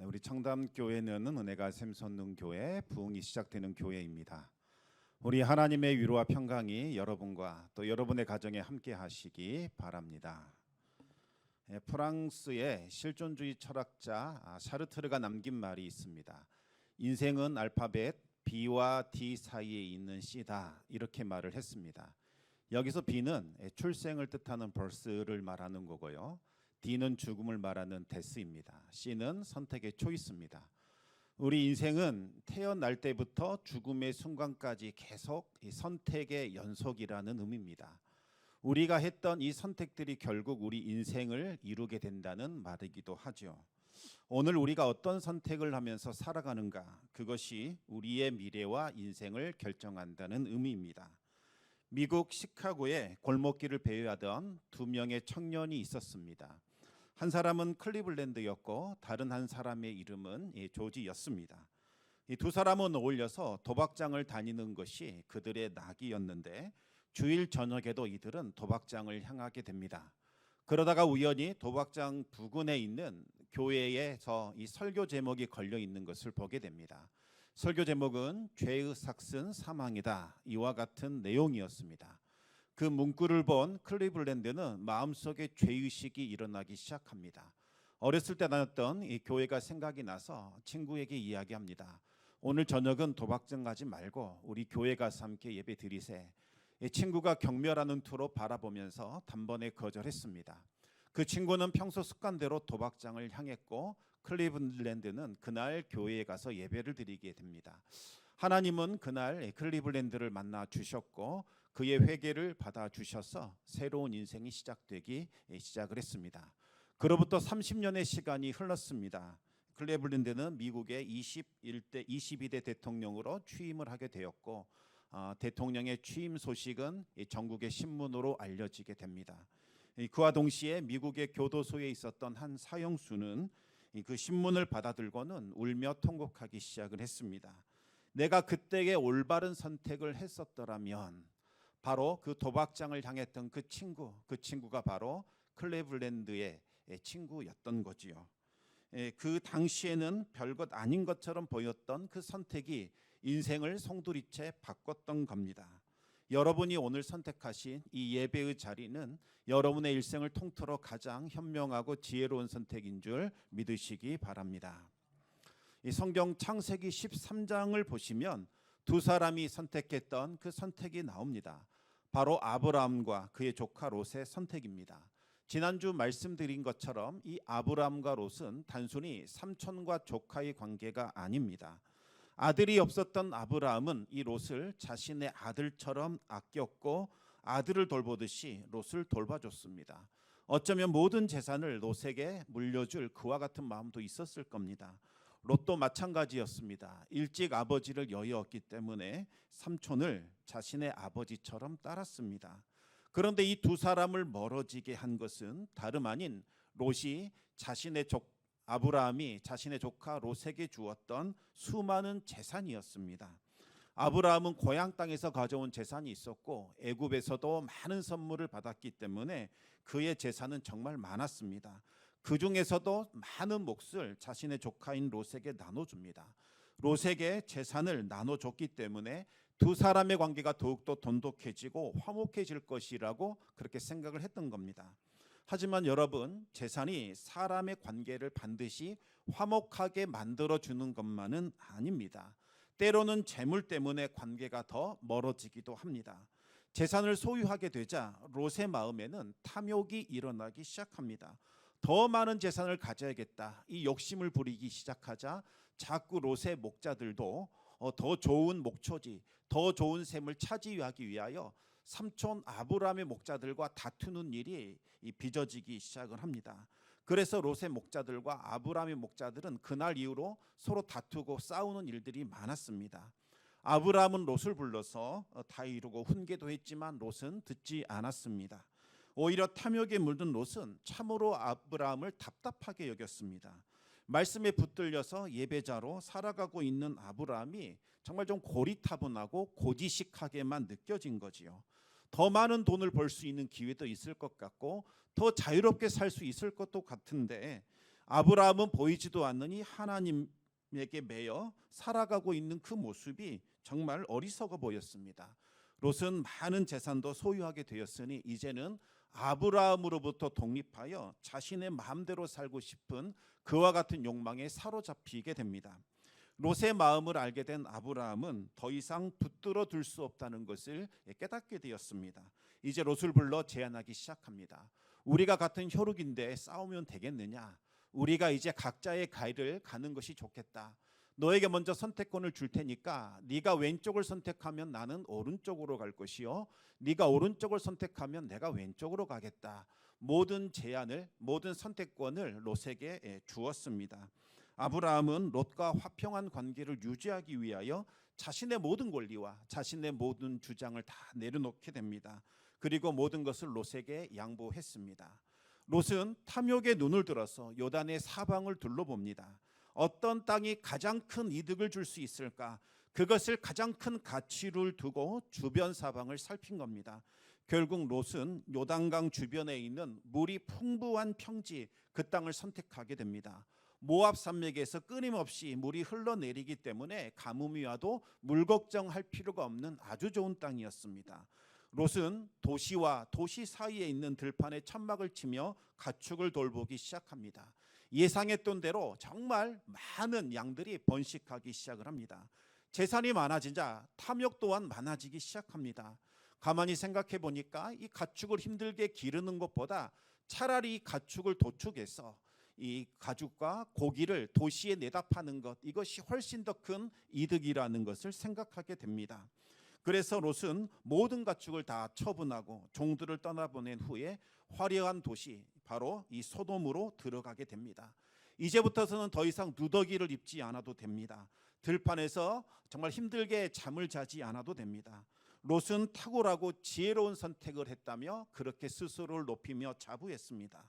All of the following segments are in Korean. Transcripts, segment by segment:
우리 청담교회는 은혜가 샘솟는 교회, 부흥이 시작되는 교회입니다. 우리 하나님의 위로와 평강이 여러분과 또 여러분의 가정에 함께 하시기 바랍니다. 프랑스의 실존주의 철학자 샤르트르가 남긴 말이 있습니다. 인생은 알파벳 B와 D 사이에 있는 C다, 이렇게 말을 했습니다. 여기서 B는 출생을 뜻하는 birth를 말하는 거고요. D는 죽음을 말하는 death입니다. C는 선택의 choice입니다. 우리 인생은 태어날 때부터 죽음의 순간까지 계속 이 선택의 연속이라는 의미입니다. 우리가 했던 이 선택들이 결국 우리 인생을 이루게 된다는 말이기도 하죠. 오늘 우리가 어떤 선택을 하면서 살아가는가, 그것이 우리의 미래와 인생을 결정한다는 의미입니다. 미국 시카고에 골목길을 배회하던 두 명의 청년이 있었습니다. 한 사람은 클리블랜드였고 다른 한 사람의 이름은 조지였습니다. 이 두 사람은 어울려서 도박장을 다니는 것이 그들의 낙이었는데 주일 저녁에도 이들은 도박장을 향하게 됩니다. 그러다가 우연히 도박장 부근에 있는 교회에서 이 설교 제목이 걸려 있는 것을 보게 됩니다. 설교 제목은 죄의 삭슨 사망이다, 이와 같은 내용이었습니다. 그 문구를 본 클리블랜드는 마음속에 죄의식이 일어나기 시작합니다. 어렸을 때 다녔던 이 교회가 생각이 나서 친구에게 이야기합니다. 오늘 저녁은 도박장 가지 말고 우리 교회 가서 함께 예배 드리세. 이 친구가 경멸하는 투로 바라보면서 단번에 거절했습니다. 그 친구는 평소 습관대로 도박장을 향했고 클리블랜드는 그날 교회에 가서 예배를 드리게 됩니다. 하나님은 그날 클리블랜드를 만나 주셨고 그의 회개를 받아 주셔서 새로운 인생이 시작을 했습니다. 그로부터 30년의 시간이 흘렀습니다. 클리블랜드는 미국의 22대 대통령으로 취임을 하게 되었고 대통령의 취임 소식은 전국의 신문으로 알려지게 됩니다. 그와 동시에 미국의 교도소에 있었던 한 사형수는 그 신문을 받아들고는 울며 통곡하기 시작을 했습니다. 내가 그때의 올바른 선택을 했었더라면, 바로 그 도박장을 향했던 그 친구가 바로 클리블랜드의 친구였던 거지요. 그 당시에는 별것 아닌 것처럼 보였던 그 선택이 인생을 송두리째 바꿨던 겁니다. 여러분이 오늘 선택하신 이 예배의 자리는 여러분의 일생을 통틀어 가장 현명하고 지혜로운 선택인 줄 믿으시기 바랍니다. 이 성경 창세기 13장을 보시면 두 사람이 선택했던 그 선택이 나옵니다. 바로 아브라함과 그의 조카 롯의 선택입니다. 지난주 말씀드린 것처럼 이 아브라함과 롯은 단순히 삼촌과 조카의 관계가 아닙니다. 아들이 없었던 아브라함은 이 롯을 자신의 아들처럼 아꼈고 아들을 돌보듯이 롯을 돌봐줬습니다. 어쩌면 모든 재산을 롯에게 물려줄 그와 같은 마음도 있었을 겁니다. 롯도 마찬가지였습니다. 일찍 아버지를 여의었기 때문에 삼촌을 자신의 아버지처럼 따랐습니다. 그런데 이 두 사람을 멀어지게 한 것은 다름 아닌 아브라함이 자신의 조카 롯에게 주었던 수많은 재산이었습니다. 아브라함은 고향 땅에서 가져온 재산이 있었고 애굽에서도 많은 선물을 받았기 때문에 그의 재산은 정말 많았습니다. 그 중에서도 많은 몫을 자신의 조카인 롯에게 나눠줍니다. 롯에게 재산을 나눠줬기 때문에 두 사람의 관계가 더욱더 돈독해지고 화목해질 것이라고 그렇게 생각을 했던 겁니다. 하지만 여러분, 재산이 사람의 관계를 반드시 화목하게 만들어주는 것만은 아닙니다. 때로는 재물 때문에 관계가 더 멀어지기도 합니다. 재산을 소유하게 되자 롯의 마음에는 탐욕이 일어나기 시작합니다. 더 많은 재산을 가져야겠다, 이 욕심을 부리기 시작하자 자꾸 롯의 목자들도 더 좋은 목초지, 더 좋은 샘을 차지하기 위하여 삼촌 아브라함의 목자들과 다투는 일이 빚어지기 시작을 합니다. 그래서 롯의 목자들과 아브라함의 목자들은 그날 이후로 서로 다투고 싸우는 일들이 많았습니다. 아브라함은 롯을 불러서 다 이루고 훈계도 했지만 롯은 듣지 않았습니다. 오히려 탐욕에 물든 롯은 참으로 아브라함을 답답하게 여겼습니다. 말씀에 붙들려서 예배자로 살아가고 있는 아브라함이 정말 좀 고리타분하고 고지식하게만 느껴진 거지요. 더 많은 돈을 벌 수 있는 기회도 있을 것 같고 더 자유롭게 살 수 있을 것도 같은데 아브라함은 보이지도 않느니 하나님에게 매여 살아가고 있는 그 모습이 정말 어리석어 보였습니다. 롯은 많은 재산도 소유하게 되었으니 이제는 아브라함으로부터 독립하여 자신의 마음대로 살고 싶은 그와 같은 욕망에 사로잡히게 됩니다. 롯의 마음을 알게 된 아브라함은 더 이상 붙들어 둘 수 없다는 것을 깨닫게 되었습니다. 이제 롯을 불러 제안하기 시작합니다. 우리가 같은 혈육인데 싸우면 되겠느냐? 우리가 이제 각자의 길을 가는 것이 좋겠다. 너에게 먼저 선택권을 줄 테니까 네가 왼쪽을 선택하면 나는 오른쪽으로 갈 것이요, 네가 오른쪽을 선택하면 내가 왼쪽으로 가겠다. 모든 제안을, 모든 선택권을 롯에게 주었습니다. 아브라함은 롯과 화평한 관계를 유지하기 위하여 자신의 모든 권리와 자신의 모든 주장을 다 내려놓게 됩니다. 그리고 모든 것을 롯에게 양보했습니다. 롯은 탐욕의 눈을 들어서 요단의 사방을 둘러봅니다. 어떤 땅이 가장 큰 이득을 줄 수 있을까? 그것을 가장 큰 가치를 두고 주변 사방을 살핀 겁니다. 결국 롯은 요단강 주변에 있는 물이 풍부한 평지, 그 땅을 선택하게 됩니다. 모압 산맥에서 끊임없이 물이 흘러내리기 때문에 가뭄이 와도 물 걱정할 필요가 없는 아주 좋은 땅이었습니다. 롯은 도시와 도시 사이에 있는 들판에 천막을 치며 가축을 돌보기 시작합니다. 예상했던 대로 정말 많은 양들이 번식하기 시작을 합니다. 재산이 많아지자 탐욕 또한 많아지기 시작합니다. 가만히 생각해 보니까 이 가축을 힘들게 기르는 것보다 차라리 가축을 도축해서 이 가죽과 고기를 도시에 내다 파는 것, 이것이 훨씬 더 큰 이득이라는 것을 생각하게 됩니다. 그래서 롯은 모든 가축을 다 처분하고 종들을 떠나보낸 후에 화려한 도시, 바로 이 소돔으로 들어가게 됩니다. 이제부터서는 더 이상 누더기를 입지 않아도 됩니다. 들판에서 정말 힘들게 잠을 자지 않아도 됩니다. 롯은 탁월하고 지혜로운 선택을 했다며 그렇게 스스로를 높이며 자부했습니다.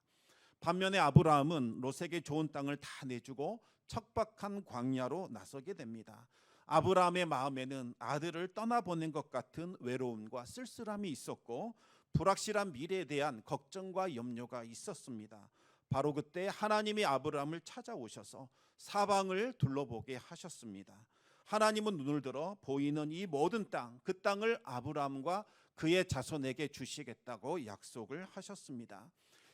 반면에 아브라함은 롯에게 좋은 땅을 다 내주고 척박한 광야로 나서게 됩니다. 아브라함의 마음에는 아들을 떠나보낸 것 같은 외로움과 쓸쓸함이 있었고 불확실한 미래에 대한 걱정과 염려가 있었습니다. 바로 그때 하나님이 아브라함을 찾아오셔서 사방을 둘러보게 하셨습니다. 하나님은 눈을 들어 보이는 이 모든 땅, 그 땅을 아브라함과 그의 자손에게 주시겠다고 약속을 하셨습니다.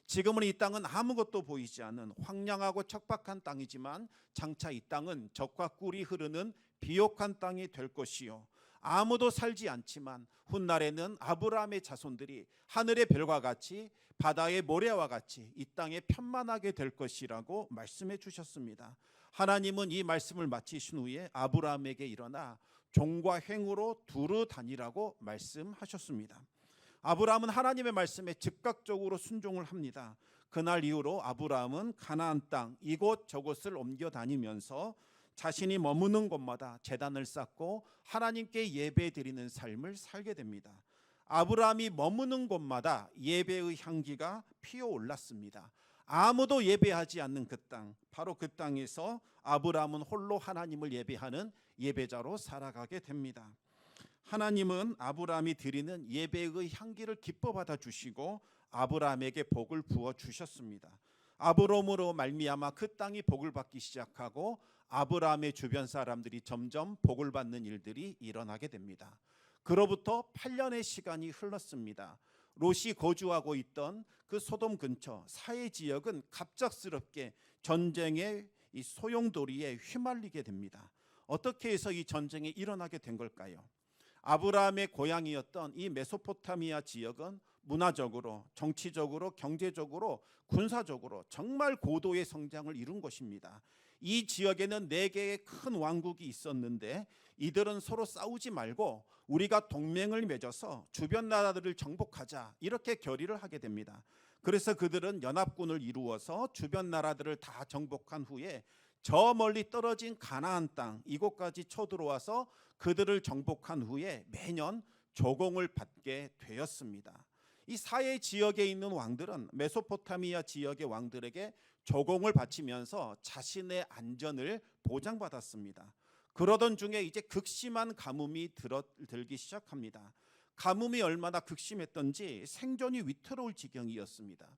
지금은 이 땅은 아무것도 보이지 않는 황량하고 척박한 땅이지만 장차 이 땅은 젖과 꿀이 흐르는 비옥한 땅이 될 것이요, 아무도 살지 않지만 훗날에는 아브라함의 자손들이 하늘의 별과 같이 바다의 모래와 같이 이 땅에 편만하게 될 것이라고 말씀해 주셨습니다. 하나님은 이 말씀을 마치신 후에 아브라함에게 일어나 종과 행으로 두루 다니라고 말씀하셨습니다. 아브라함은 하나님의 말씀에 즉각적으로 순종을 합니다. 그날 이후로 아브라함은 가나안 땅 이곳저곳을 옮겨 다니면서 자신이 머무는 곳마다 제단을 쌓고 하나님께 예배드리는 삶을 살게 됩니다. 아브라함이 머무는 곳마다 예배의 향기가 피어올랐습니다. 아무도 예배하지 않는 그 땅, 바로 그 땅에서 아브라함은 홀로 하나님을 예배하는 예배자로 살아가게 됩니다. 하나님은 아브라함이 드리는 예배의 향기를 기뻐 받아 주시고 아브라함에게 복을 부어 주셨습니다. 아브라함으로 말미암아 그 땅이 복을 받기 시작하고 아브라함의 주변 사람들이 점점 복을 받는 일들이 일어나게 됩니다. 그로부터 8년의 시간이 흘렀습니다. 롯이 거주하고 있던 그 소돔 근처 사해 지역은 갑작스럽게 전쟁의 이 소용돌이에 휘말리게 됩니다. 어떻게 해서 이 전쟁이 일어나게 된 걸까요? 아브라함의 고향이었던 이 메소포타미아 지역은 문화적으로, 정치적으로, 경제적으로, 군사적으로 정말 고도의 성장을 이룬 것입니다. 이 지역에는 4개의 큰 왕국이 있었는데 이들은 서로 싸우지 말고 우리가 동맹을 맺어서 주변 나라들을 정복하자, 이렇게 결의를 하게 됩니다. 그래서 그들은 연합군을 이루어서 주변 나라들을 다 정복한 후에 저 멀리 떨어진 가나안 땅 이곳까지 쳐들어와서 그들을 정복한 후에 매년 조공을 받게 되었습니다. 이 사해 지역에 있는 왕들은 메소포타미아 지역의 왕들에게 조공을 바치면서 자신의 안전을 보장받았습니다. 그러던 중에 이제 극심한 가뭄이 들기 시작합니다. 가뭄이 얼마나 극심했던지 생존이 위태로울 지경이었습니다.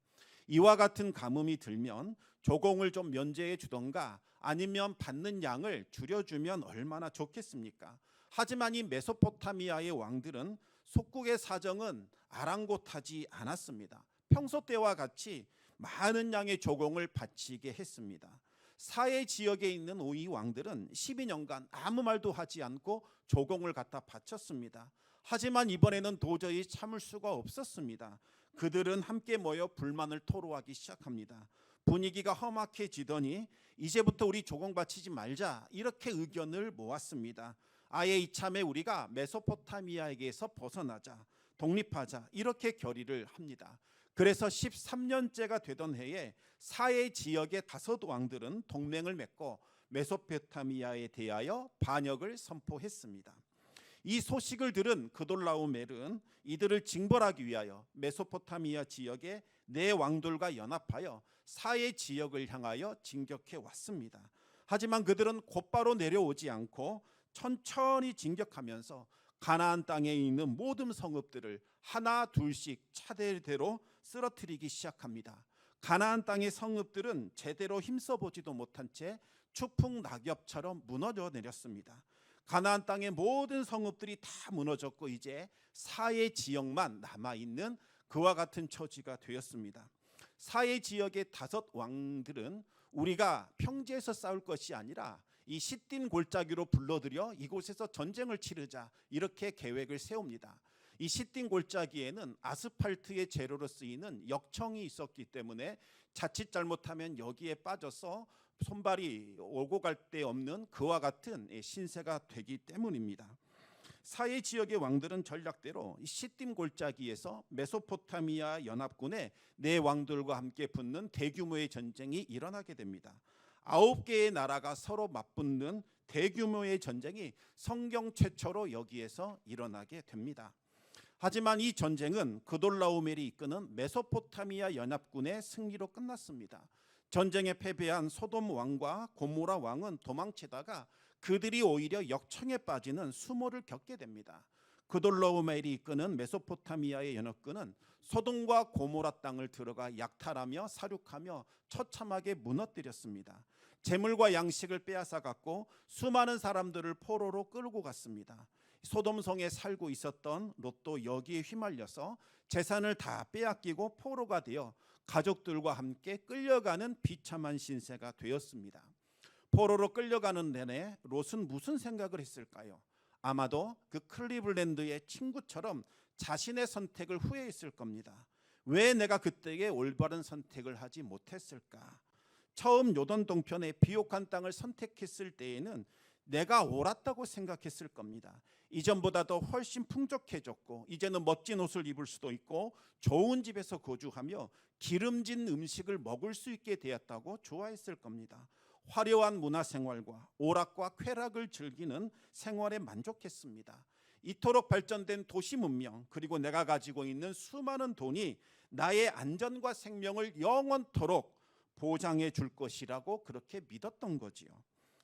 이와 같은 가뭄이 들면 조공을 좀 면제해 주던가 아니면 받는 양을 줄여주면 얼마나 좋겠습니까? 하지만 이 메소포타미아의 왕들은 속국의 사정은 아랑곳하지 않았습니다. 평소 때와 같이 많은 양의 조공을 바치게 했습니다. 사해 지역에 있는 이 왕들은 12년간 아무 말도 하지 않고 조공을 갖다 바쳤습니다. 하지만 이번에는 도저히 참을 수가 없었습니다. 그들은 함께 모여 불만을 토로하기 시작합니다. 분위기가 험악해지더니 이제부터 우리 조공 바치지 말자, 이렇게 의견을 모았습니다. 아예 이참에 우리가 메소포타미아에게서 벗어나자, 독립하자, 이렇게 결의를 합니다. 그래서 13년째가 되던 해에 사해 지역의 5 왕들은 동맹을 맺고 메소포타미아에 대하여 반역을 선포했습니다. 이 소식을 들은 그돌라오멜은 이들을 징벌하기 위하여 메소포타미아 지역의 4 왕들과 연합하여 사해 지역을 향하여 진격해 왔습니다. 하지만 그들은 곧바로 내려오지 않고 천천히 진격하면서 가나안 땅에 있는 모든 성읍들을 하나 둘씩 차례대로 쓰러뜨리기 시작합니다. 가나안 땅의 성읍들은 제대로 힘써보지도 못한 채 추풍 낙엽처럼 무너져 내렸습니다. 가나안 땅의 모든 성읍들이 다 무너졌고 이제 사해 지역만 남아있는 그와 같은 처지가 되었습니다. 사해 지역의 5 왕들은 우리가 평지에서 싸울 것이 아니라 이 시딘 골짜기로 불러들여 이곳에서 전쟁을 치르자, 이렇게 계획을 세웁니다. 이 시딘 골짜기에는 아스팔트의 재료로 쓰이는 역청이 있었기 때문에 자칫 잘못하면 여기에 빠져서 손발이 오고 갈 데 없는 그와 같은 신세가 되기 때문입니다. 사해 지역의 왕들은 전략대로 시딤 골짜기에서 메소포타미아 연합군의 4 왕들과 함께 붙는 대규모의 전쟁이 일어나게 됩니다. 9개의 나라가 서로 맞붙는 대규모의 전쟁이 성경 최초로 여기에서 일어나게 됩니다. 하지만 이 전쟁은 그돌라오멜이 이끄는 메소포타미아 연합군의 승리로 끝났습니다. 전쟁에 패배한 소돔 왕과 고모라 왕은 도망치다가 그들이 오히려 역청에 빠지는 수모를 겪게 됩니다. 그돌라오멜이 이끄는 메소포타미아의 연합군은 소돔과 고모라 땅을 들어가 약탈하며 사륙하며 처참하게 무너뜨렸습니다. 재물과 양식을 빼앗아 갔고 수많은 사람들을 포로로 끌고 갔습니다. 소돔성에 살고 있었던 롯도 여기에 휘말려서 재산을 다 빼앗기고 포로가 되어 가족들과 함께 끌려가는 비참한 신세가 되었습니다. 포로로 끌려가는 내내 롯은 무슨 생각을 했을까요? 아마도 그 클리블랜드의 친구처럼 자신의 선택을 후회했을 겁니다. 왜 내가 그때에 올바른 선택을 하지 못했을까? 처음 요단 동편의 비옥한 땅을 선택했을 때에는 내가 옳았다고 생각했을 겁니다. 이전보다도 훨씬 풍족해졌고 이제는 멋진 옷을 입을 수도 있고 좋은 집에서 거주하며 기름진 음식을 먹을 수 있게 되었다고 좋아했을 겁니다. 화려한 문화생활과 오락과 쾌락을 즐기는 생활에 만족했습니다. 이토록 발전된 도시 문명, 그리고 내가 가지고 있는 수많은 돈이 나의 안전과 생명을 영원토록 보장해 줄 것이라고 그렇게 믿었던 거지요.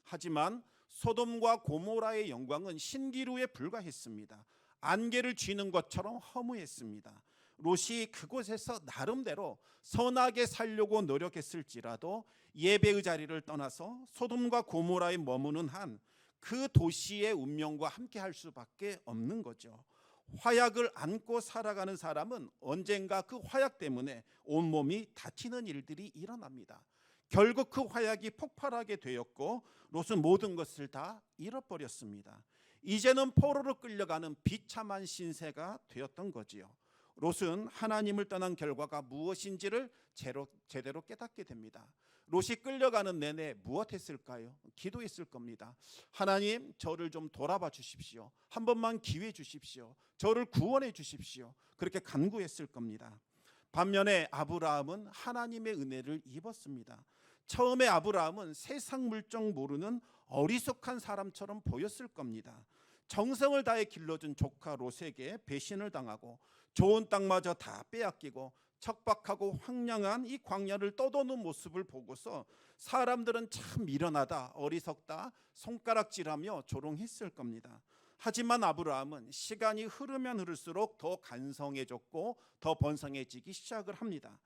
하지만 소돔과 고모라의 영광은 신기루에 불과했습니다. 안개를 쥐는 것처럼 허무했습니다. 롯이 그곳에서 나름대로 선하게 살려고 노력했을지라도 예배의 자리를 떠나서 소돔과 고모라에 머무는 한 그 도시의 운명과 함께 할 수밖에 없는 거죠. 화약을 안고 살아가는 사람은 언젠가 그 화약 때문에 온몸이 다치는 일들이 일어납니다. 결국 그 화약이 폭발하게 되었고 롯은 모든 것을 다 잃어버렸습니다. 이제는 포로로 끌려가는 비참한 신세가 되었던 거지요. 롯은 하나님을 떠난 결과가 무엇인지를 제대로 깨닫게 됩니다. 롯이 끌려가는 내내 무엇했을까요? 기도했을 겁니다. 하나님, 저를 좀 돌아봐 주십시오. 한 번만 기회 주십시오. 저를 구원해 주십시오. 그렇게 간구했을 겁니다. 반면에 아브라함은 하나님의 은혜를 입었습니다. 처음에 아브라함은 세상 물정 모르는 어리석한 사람처럼 보였을 겁니다. 정성을 다해 길러준 조카 롯에게 배신을 당하고 좋은 땅마저 다 빼앗기고 척박하고 황량한 이 광야를 떠도는 모습을 보고서 사람들은 참 미련하다, 어리석다, 손가락질하며 조롱했을 겁니다. 하지만 아브라함은 시간이 흐르면 흐를수록 더 간성해졌고 더 번성해지기 시작을 합니다.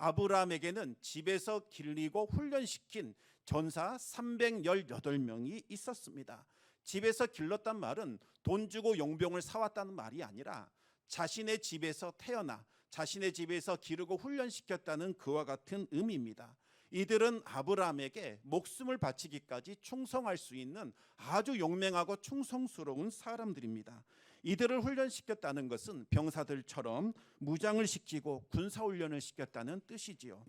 아브라함에게는 집에서 길리고 훈련시킨 전사 318명이 있었습니다. 집에서 길렀단 말은 돈 주고 용병을 사왔다는 말이 아니라 자신의 집에서 태어나 자신의 집에서 기르고 훈련시켰다는 그와 같은 의미입니다. 이들은 아브라함에게 목숨을 바치기까지 충성할 수 있는 아주 용맹하고 충성스러운 사람들입니다. 이들을 훈련시켰다는 것은 병사들처럼 무장을 시키고 군사훈련을 시켰다는 뜻이지요.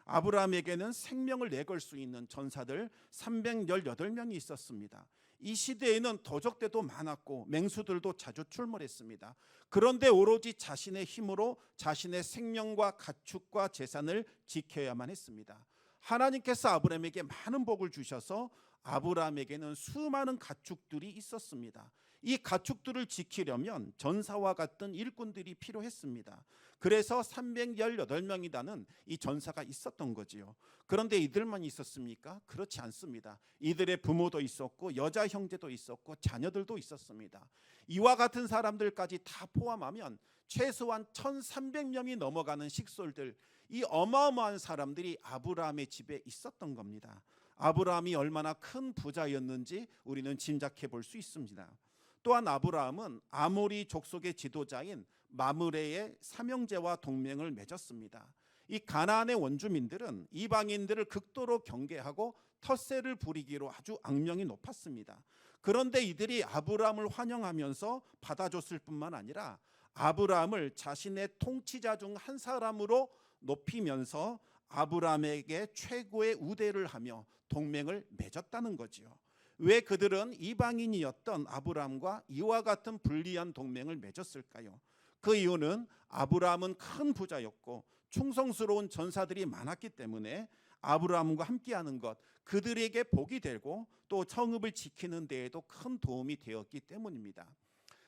아브라함에게는 생명을 내걸 수 있는 전사들 318명이 있었습니다. 이 시대에는 도적대도 많았고 맹수들도 자주 출몰했습니다. 그런데 오로지 자신의 힘으로 자신의 생명과 가축과 재산을 지켜야만 했습니다. 하나님께서 아브라함에게 많은 복을 주셔서 아브라함에게는 수많은 가축들이 있었습니다. 이 가축들을 지키려면 전사와 같은 일꾼들이 필요했습니다. 그래서 318명이라는 이 전사가 있었던 거지요. 그런데 이들만 있었습니까? 그렇지 않습니다. 이들의 부모도 있었고 여자 형제도 있었고 자녀들도 있었습니다. 이와 같은 사람들까지 다 포함하면 최소한 1300명이 넘어가는 식솔들, 이 어마어마한 사람들이 아브라함의 집에 있었던 겁니다. 아브라함이 얼마나 큰 부자였는지 우리는 짐작해 볼 수 있습니다. 또한 아브라함은 아모리 족속의 지도자인 마므레의 삼형제와 동맹을 맺었습니다. 이 가나안의 원주민들은 이방인들을 극도로 경계하고 텃세를 부리기로 아주 악명이 높았습니다. 그런데 이들이 아브라함을 환영하면서 받아줬을 뿐만 아니라 아브라함을 자신의 통치자 중 한 사람으로 높이면서 아브라함에게 최고의 우대를 하며 동맹을 맺었다는 거지요. 왜 그들은 이방인이었던 아브라함과 이와 같은 불리한 동맹을 맺었을까요? 그 이유는 아브라함은 큰 부자였고 충성스러운 전사들이 많았기 때문에 아브라함과 함께하는 것, 그들에게 복이 되고 또 성읍을 지키는 데에도 큰 도움이 되었기 때문입니다.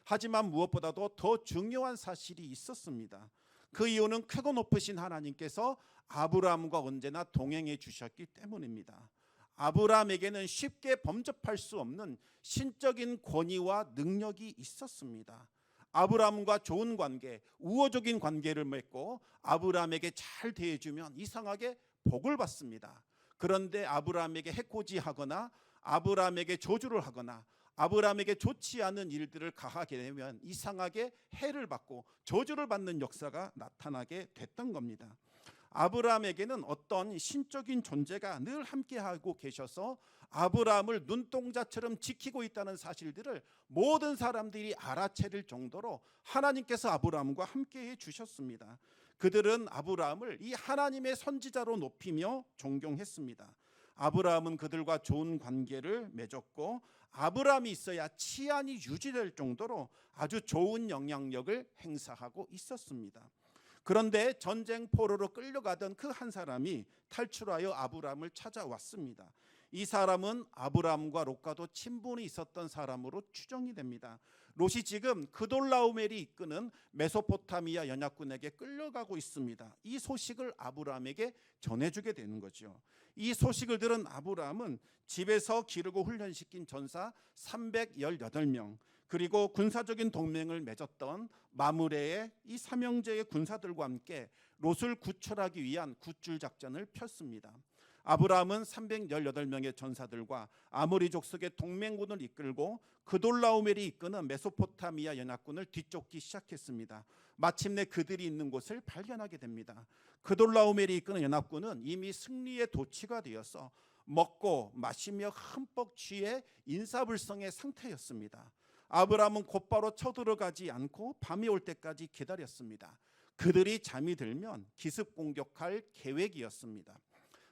하지만 무엇보다도 더 중요한 사실이 있었습니다. 그 이유는 크고 높으신 하나님께서 아브라함과 언제나 동행해 주셨기 때문입니다. 아브라함에게는 쉽게 범접할 수 없는 신적인 권위와 능력이 있었습니다. 아브라함과 좋은 관계, 우호적인 관계를 맺고 아브라함에게 잘 대해주면 이상하게 복을 받습니다. 그런데 아브라함에게 해코지하거나 아브라함에게 저주를 하거나 아브라함에게 좋지 않은 일들을 가하게 되면 이상하게 해를 받고 저주를 받는 역사가 나타나게 됐던 겁니다. 아브라함에게는 어떤 신적인 존재가 늘 함께하고 계셔서 아브라함을 눈동자처럼 지키고 있다는 사실들을 모든 사람들이 알아채릴 정도로 하나님께서 아브라함과 함께해 주셨습니다. 그들은 아브라함을 이 하나님의 선지자로 높이며 존경했습니다. 아브라함은 그들과 좋은 관계를 맺었고 아브라함이 있어야 치안이 유지될 정도로 아주 좋은 영향력을 행사하고 있었습니다. 그런데 전쟁 포로로 끌려가던 그 한 사람이 탈출하여 아브라함을 찾아왔습니다. 이 사람은 아브라함과 롯과도 친분이 있었던 사람으로 추정이 됩니다. 롯이 지금 그돌라오멜이 이끄는 메소포타미아 연합군에게 끌려가고 있습니다. 이 소식을 아브라함에게 전해주게 되는 거죠. 이 소식을 들은 아브라함은 집에서 기르고 훈련시킨 전사 318명, 그리고 군사적인 동맹을 맺었던 마므레의 이 삼형제의 군사들과 함께 롯을 구출하기 위한 굿줄 작전을 폈습니다. 아브라함은 318명의 전사들과 아모리 족속의 동맹군을 이끌고 그돌라오멜이 이끄는 메소포타미아 연합군을 뒤쫓기 시작했습니다. 마침내 그들이 있는 곳을 발견하게 됩니다. 그돌라오멜이 이끄는 연합군은 이미 승리의 도취가 되어서 먹고 마시며 흠뻑 취해 인사불성의 상태였습니다. 아브라함은 곧바로 쳐들어가지 않고 밤이 올 때까지 기다렸습니다. 그들이 잠이 들면 기습 공격할 계획이었습니다.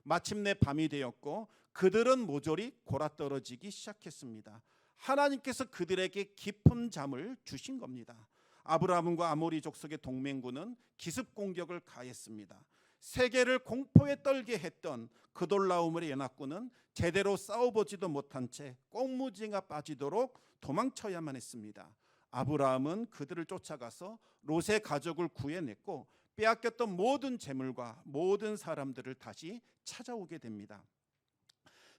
마침내 밤이 되었고 그들은 모조리 골아떨어지기 시작했습니다. 하나님께서 그들에게 깊은 잠을 주신 겁니다. 아브라함과 아모리 족속의 동맹군은 기습 공격을 가했습니다. 세계를 공포에 떨게 했던 그돌라오멜의 연합군은 제대로 싸워보지도 못한 채 꽁무지가 빠지도록 도망쳐야만 했습니다. 아브라함은 그들을 쫓아가서 롯의 가족을 구해냈고 빼앗겼던 모든 재물과 모든 사람들을 다시 찾아오게 됩니다.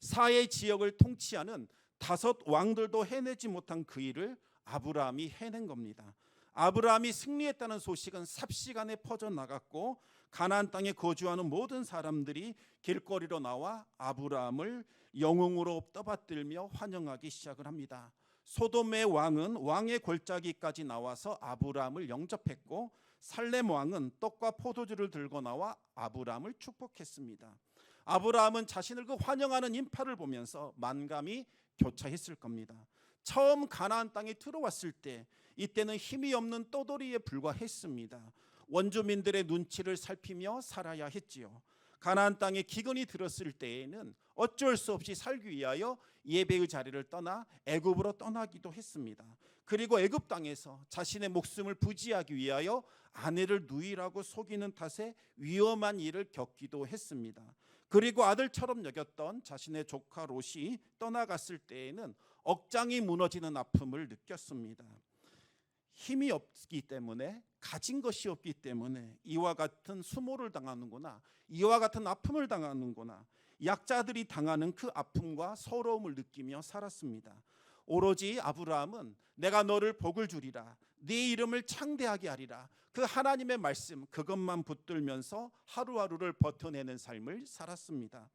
사해 지역을 통치하는 5 왕들도 해내지 못한 그 일을 아브라함이 해낸 겁니다. 아브라함이 승리했다는 소식은 삽시간에 퍼져나갔고 가나안 땅에 거주하는 모든 사람들이 길거리로 나와 아브라함을 영웅으로 떠받들며 환영하기 시작을 합니다. 소돔의 왕은 왕의 골짜기까지 나와서 아브라함을 영접했고, 살렘 왕은 떡과 포도주를 들고 나와 아브라함을 축복했습니다. 아브라함은 자신을 그 환영하는 인파를 보면서 만감이 교차했을 겁니다. 처음 가나안 땅에 들어왔을 때, 이때는 힘이 없는 떠돌이에 불과했습니다. 원주민들의 눈치를 살피며 살아야 했지요. 가나안 땅에 기근이 들었을 때에는 어쩔 수 없이 살기 위하여 예배의 자리를 떠나 애굽으로 떠나기도 했습니다. 그리고 애굽 땅에서 자신의 목숨을 부지하기 위하여 아내를 누이라고 속이는 탓에 위험한 일을 겪기도 했습니다. 그리고 아들처럼 여겼던 자신의 조카 롯이 떠나갔을 때에는 억장이 무너지는 아픔을 느꼈습니다. 힘이 없기 때문에, 가진 것이 없기 때문에 이와 같은 수모를 당하는구나, 이와 같은 아픔을 당하는구나, 약자들이 당하는 그 아픔과 서러움을 느끼며 살았습니다. 오로지 아브라함은 내가 너를 복을 주리라, 네 이름을 창대하게 하리라, 그 하나님의 말씀 그것만 붙들면서 하루하루를 버텨내는 삶을 살았습니다.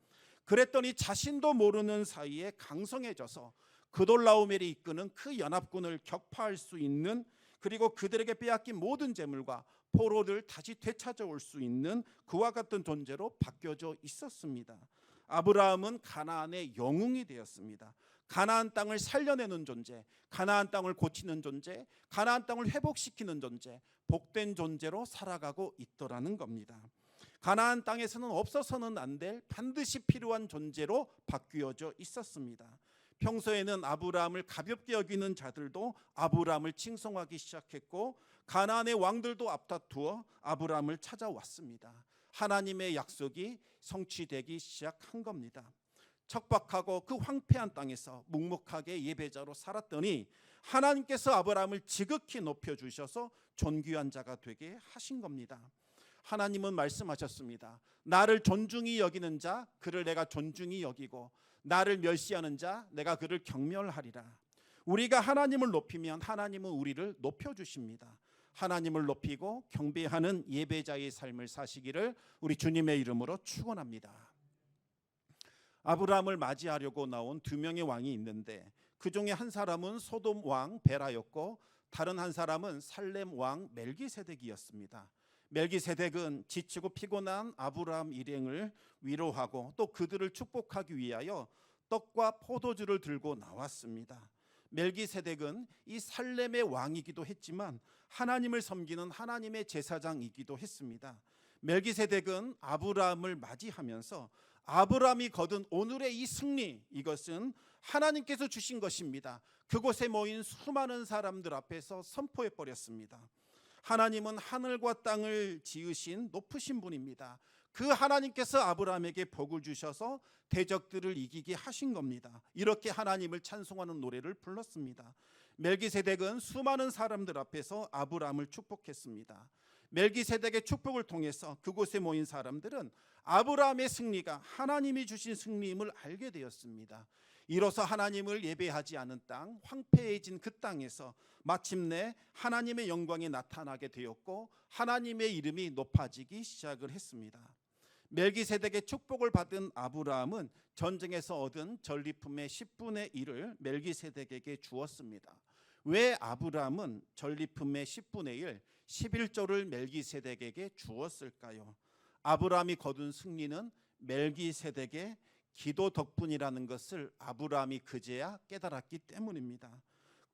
그랬더니 자신도 모르는 사이에 강성해져서 그돌라오멜이 이끄는 그 연합군을 격파할 수 있는, 그리고 그들에게 빼앗긴 모든 재물과 포로를 다시 되찾아올 수 있는 그와 같은 존재로 바뀌어져 있었습니다. 아브라함은 가나안의 영웅이 되었습니다. 가나안 땅을 살려내는 존재, 가나안 땅을 고치는 존재, 가나안 땅을 회복시키는 존재, 복된 존재로 살아가고 있더라는 겁니다. 가나안 땅에서는 없어서는 안 될 반드시 필요한 존재로 바뀌어져 있었습니다. 평소에는 아브라함을 가볍게 여기는 자들도 아브라함을 칭송하기 시작했고, 가나안의 왕들도 앞다투어 아브라함을 찾아왔습니다. 하나님의 약속이 성취되기 시작한 겁니다. 척박하고 그 황폐한 땅에서 묵묵하게 예배자로 살았더니 하나님께서 아브라함을 지극히 높여주셔서 존귀한 자가 되게 하신 겁니다. 하나님은 말씀하셨습니다. 나를 존중히 여기는 자 그를 내가 존중히 여기고, 나를 멸시하는 자 내가 그를 경멸하리라. 우리가 하나님을 높이면 하나님은 우리를 높여주십니다. 하나님을 높이고 경배하는 예배자의 삶을 사시기를 우리 주님의 이름으로 축원합니다. 아브라함을 맞이하려고 나온 두 명의 왕이 있는데, 그 중에 한 사람은 소돔 왕 베라였고, 다른 한 사람은 살렘 왕 멜기세덱이었습니다. 멜기세덱은 지치고 피곤한 아브라함 일행을 위로하고 또 그들을 축복하기 위하여 떡과 포도주를 들고 나왔습니다. 멜기세덱은 이 살렘의 왕이기도 했지만 하나님을 섬기는 하나님의 제사장이기도 했습니다. 멜기세덱은 아브라함을 맞이하면서 아브라함이 거둔 오늘의 이 승리, 이것은 하나님께서 주신 것입니다. 그곳에 모인 수많은 사람들 앞에서 선포해 버렸습니다. 하나님은 하늘과 땅을 지으신 높으신 분입니다. 그 하나님께서 아브라함에게 복을 주셔서 대적들을 이기게 하신 겁니다. 이렇게 하나님을 찬송하는 노래를 불렀습니다. 멜기세덱은 수많은 사람들 앞에서 아브라함을 축복했습니다. 멜기세덱의 축복을 통해서 그곳에 모인 사람들은 아브라함의 승리가 하나님이 주신 승리임을 알게 되었습니다. 이로써 하나님을 예배하지 않은 땅, 황폐해진 그 땅에서 마침내 하나님의 영광이 나타나게 되었고, 하나님의 이름이 높아지기 시작을 했습니다. 멜기세덱의 축복을 받은 아브라함은 전쟁에서 얻은 전리품의 10분의 1을 멜기세덱에게 주었습니다. 왜 아브라함은 전리품의 10분의 1, 11조를 멜기세덱에게 주었을까요? 아브라함이 거둔 승리는 멜기세덱의 기도 덕분이라는 것을 아브라함이 그제야 깨달았기 때문입니다.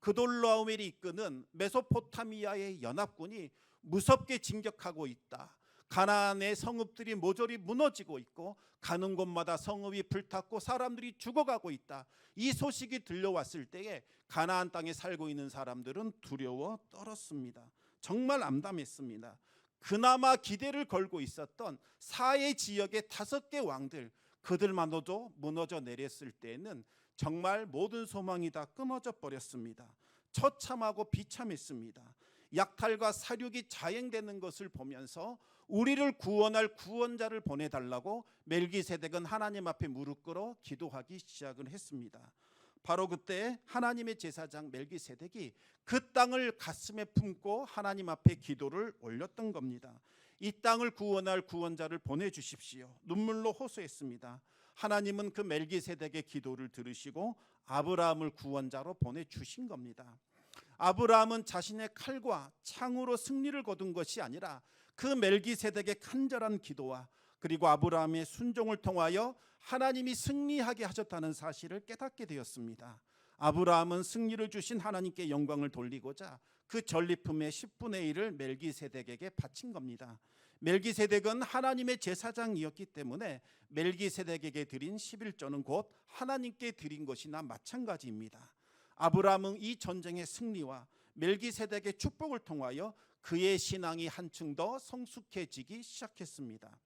그돌라오멜이 이끄는 메소포타미아의 연합군이 무섭게 진격하고 있다. 가나안의 성읍들이 모조리 무너지고 있고 가는 곳마다 성읍이 불탔고 사람들이 죽어가고 있다. 이 소식이 들려왔을 때에 가나안 땅에 살고 있는 사람들은 두려워 떨었습니다. 정말 암담했습니다. 그나마 기대를 걸고 있었던 사해 지역의 5개 왕들, 그들만도 무너져 내렸을 때에는 정말 모든 소망이 다 끊어져 버렸습니다. 처참하고 비참했습니다. 약탈과 사륙이 자행되는 것을 보면서 우리를 구원할 구원자를 보내달라고 멜기세덱은 하나님 앞에 무릎 꿇어 기도하기 시작을 했습니다. 바로 그때 하나님의 제사장 멜기세덱이 그 땅을 가슴에 품고 하나님 앞에 기도를 올렸던 겁니다. 이 땅을 구원할 구원자를 보내주십시오. 눈물로 호소했습니다. 하나님은 그 멜기세덱의 기도를 들으시고 아브라함을 구원자로 보내주신 겁니다. 아브라함은 자신의 칼과 창으로 승리를 거둔 것이 아니라 그 멜기세덱의 간절한 기도와 그리고 아브라함의 순종을 통하여 하나님이 승리하게 하셨다는 사실을 깨닫게 되었습니다. 아브라함은 승리를 주신 하나님께 영광을 돌리고자 그 전리품의 10분의 1을 멜기세덱에게 바친 겁니다. 멜기세덱은 하나님의 제사장이었기 때문에 멜기세덱에게 드린 11조는 곧 하나님께 드린 것이나 마찬가지입니다. 아브라함은 이 전쟁의 승리와 멜기세덱의 축복을 통하여 그의 신앙이 한층 더 성숙해지기 시작했습니다.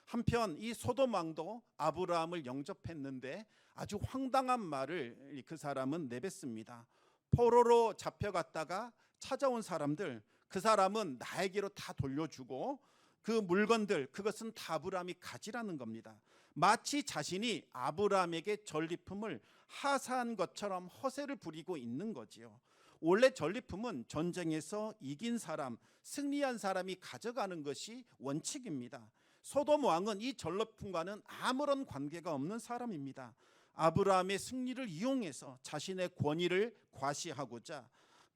한편 이 소돔 왕도 아브라함을 영접했는데 아주 황당한 말을 그 사람은 내뱉습니다. 포로로 잡혀갔다가 찾아온 사람들, 그 사람은 나에게로 다 돌려주고 그 물건들, 그것은 다 아브라함이 가지라는 겁니다. 마치 자신이 아브라함에게 전리품을 하사한 것처럼 허세를 부리고 있는 거지요. 원래 전리품은 전쟁에서 이긴 사람, 승리한 사람이 가져가는 것이 원칙입니다. 소돔 왕은 이 전리품과는 아무런 관계가 없는 사람입니다. 아브라함의 승리를 이용해서 자신의 권위를 과시하고자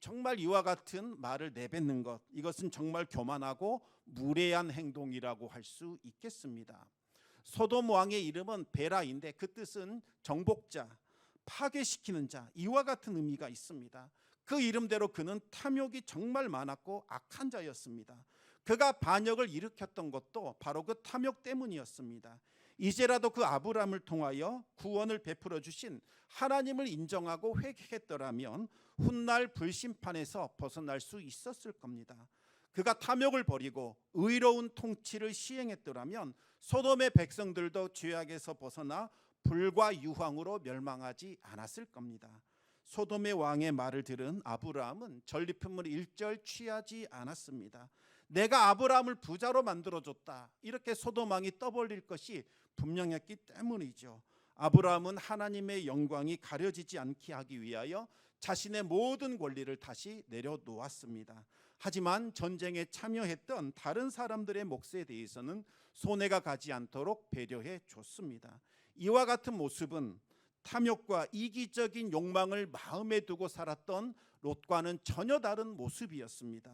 정말 이와 같은 말을 내뱉는 것, 이것은 정말 교만하고 무례한 행동이라고 할 수 있겠습니다. 소돔 왕의 이름은 베라인데 그 뜻은 정복자, 파괴시키는 자, 이와 같은 의미가 있습니다. 그 이름대로 그는 탐욕이 정말 많았고 악한 자였습니다. 그가 반역을 일으켰던 것도 바로 그 탐욕 때문이었습니다. 이제라도 그 아브라함을 통하여 구원을 베풀어 주신 하나님을 인정하고 회개했더라면 훗날 불심판에서 벗어날 수 있었을 겁니다. 그가 탐욕을 버리고 의로운 통치를 시행했더라면 소돔의 백성들도 죄악에서 벗어나 불과 유황으로 멸망하지 않았을 겁니다. 소돔의 왕의 말을 들은 아브라함은 전리품을 일절 취하지 않았습니다. 내가 아브라함을 부자로 만들어줬다, 이렇게 소돔 왕이 떠벌릴 것이 분명했기 때문이죠. 아브라함은 하나님의 영광이 가려지지 않게 하기 위하여 자신의 모든 권리를 다시 내려놓았습니다. 하지만 전쟁에 참여했던 다른 사람들의 몫에 대해서는 손해가 가지 않도록 배려해 줬습니다. 이와 같은 모습은 탐욕과 이기적인 욕망을 마음에 두고 살았던 롯과는 전혀 다른 모습이었습니다.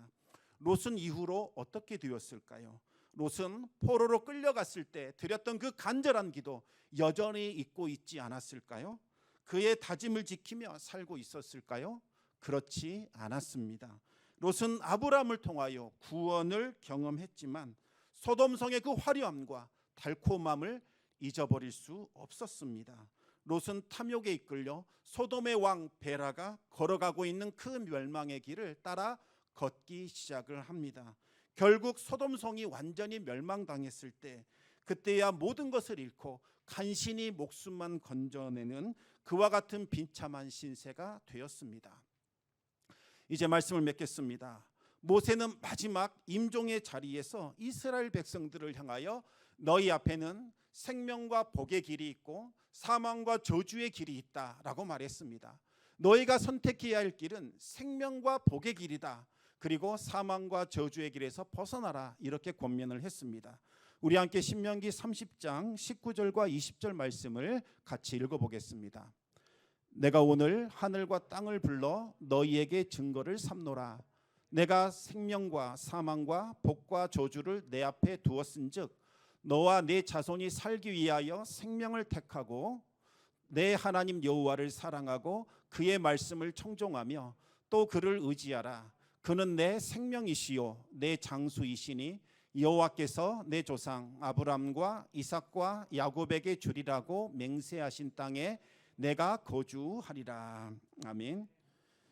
롯은 이후로 어떻게 되었을까요? 롯은 포로로 끌려갔을 때 드렸던 그 간절한 기도 여전히 잊고 있지 않았을까요? 그의 다짐을 지키며 살고 있었을까요? 그렇지 않았습니다. 롯은 아브라함을 통하여 구원을 경험했지만 소돔성의 그 화려함과 달콤함을 잊어버릴 수 없었습니다. 롯은 탐욕에 이끌려 소돔의 왕 베라가 걸어가고 있는 그 멸망의 길을 따라 걷기 시작을 합니다. 결국 소돔성이 완전히 멸망당했을 때 그때야 모든 것을 잃고 간신히 목숨만 건져내는 그와 같은 비참한 신세가 되었습니다. 이제 말씀을 맺겠습니다. 모세는 마지막 임종의 자리에서 이스라엘 백성들을 향하여 너희 앞에는 생명과 복의 길이 있고 사망과 저주의 길이 있다라고 말했습니다. 너희가 선택해야 할 길은 생명과 복의 길이다. 그리고 사망과 저주의 길에서 벗어나라, 이렇게 권면을 했습니다. 우리 함께 신명기 30장 19절과 20절 말씀을 같이 읽어보겠습니다. 내가 오늘 하늘과 땅을 불러 너희에게 증거를 삼노라. 내가 생명과 사망과 복과 저주를 내 앞에 두었은즉 너와 네 자손이 살기 위하여 생명을 택하고 내 하나님 여호와를 사랑하고 그의 말씀을 청종하며 또 그를 의지하라. 그는 내 생명이시요 내 장수이시니 여호와께서 내 조상 아브람과 이삭과 야곱에게 주리라고 맹세하신 땅에 내가 거주하리라. 아멘.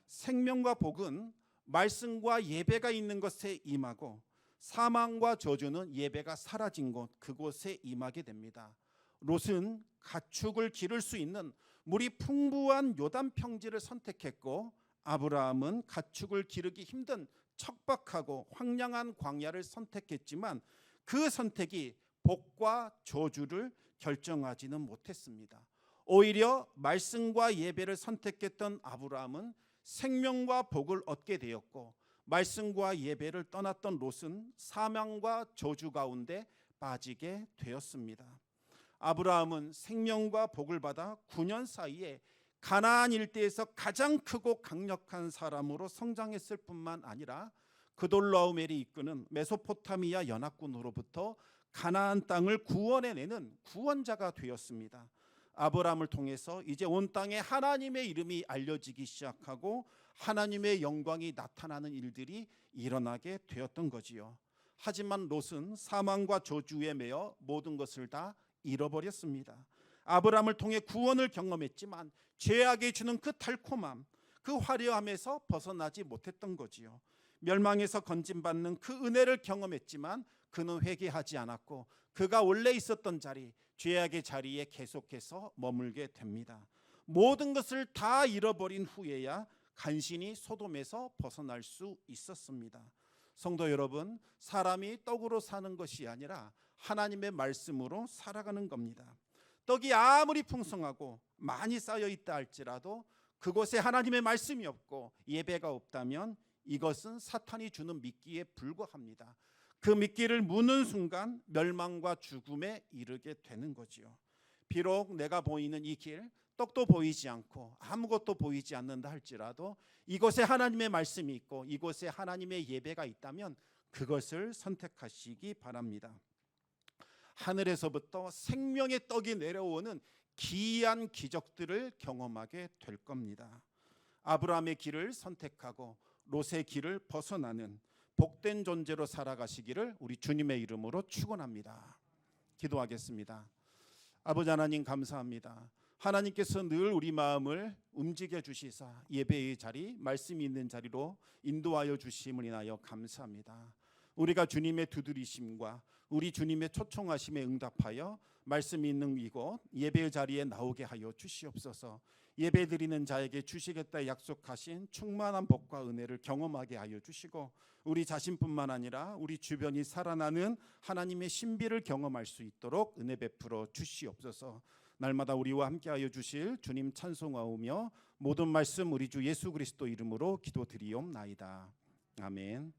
생명과 복은 말씀과 예배가 있는 것에 임하고 사망과 저주는 예배가 사라진 곳, 그곳에 임하게 됩니다. 롯은 가축을 기를 수 있는 물이 풍부한 요단 평지를 선택했고 아브라함은 가축을 기르기 힘든 척박하고 황량한 광야를 선택했지만 그 선택이 복과 저주를 결정하지는 못했습니다. 오히려 말씀과 예배를 선택했던 아브라함은 생명과 복을 얻게 되었고 말씀과 예배를 떠났던 롯은 사망과 저주 가운데 빠지게 되었습니다. 아브라함은 생명과 복을 받아 9년 사이에 가나안 일대에서 가장 크고 강력한 사람으로 성장했을 뿐만 아니라 그돌라오멜이 이끄는 메소포타미아 연합군으로부터 가나안 땅을 구원해내는 구원자가 되었습니다. 아브라함을 통해서 이제 온 땅에 하나님의 이름이 알려지기 시작하고 하나님의 영광이 나타나는 일들이 일어나게 되었던 거지요. 하지만 롯은 사망과 저주에 매여 모든 것을 다 잃어버렸습니다. 아브라함을 통해 구원을 경험했지만 죄악이 주는 그 달콤함, 그 화려함에서 벗어나지 못했던 거지요. 멸망에서 건진받는 그 은혜를 경험했지만 그는 회개하지 않았고 그가 원래 있었던 자리, 죄악의 자리에 계속해서 머물게 됩니다. 모든 것을 다 잃어버린 후에야 간신히 소돔에서 벗어날 수 있었습니다. 성도 여러분, 사람이 떡으로 사는 것이 아니라 하나님의 말씀으로 살아가는 겁니다. 떡이 아무리 풍성하고 많이 쌓여 있다 할지라도 그곳에 하나님의 말씀이 없고 예배가 없다면 이것은 사탄이 주는 미끼에 불과합니다. 그 미끼를 무는 순간 멸망과 죽음에 이르게 되는 거지요. 비록 내가 보이는 이 길, 떡도 보이지 않고 아무것도 보이지 않는다 할지라도 이곳에 하나님의 말씀이 있고 이곳에 하나님의 예배가 있다면 그것을 선택하시기 바랍니다. 하늘에서부터 생명의 떡이 내려오는 기이한 기적들을 경험하게 될 겁니다. 아브라함의 길을 선택하고 롯의 길을 벗어나는 복된 존재로 살아가시기를 우리 주님의 이름으로 축원합니다. 기도하겠습니다. 아버지 하나님 감사합니다. 하나님께서 늘 우리 마음을 움직여 주시사 예배의 자리, 말씀이 있는 자리로 인도하여 주심을 인하여 감사합니다. 우리가 주님의 두드리심과 우리 주님의 초청하심에 응답하여 말씀이 있는 이곳 예배의 자리에 나오게 하여 주시옵소서. 예배드리는 자에게 주시겠다 약속하신 충만한 복과 은혜를 경험하게 하여 주시고 우리 자신뿐만 아니라 우리 주변이 살아나는 하나님의 신비를 경험할 수 있도록 은혜 베풀어 주시옵소서. 날마다 우리와 함께하여 주실 주님 찬송하오며 모든 말씀 우리 주 예수 그리스도 이름으로 기도드리옵나이다. 아멘.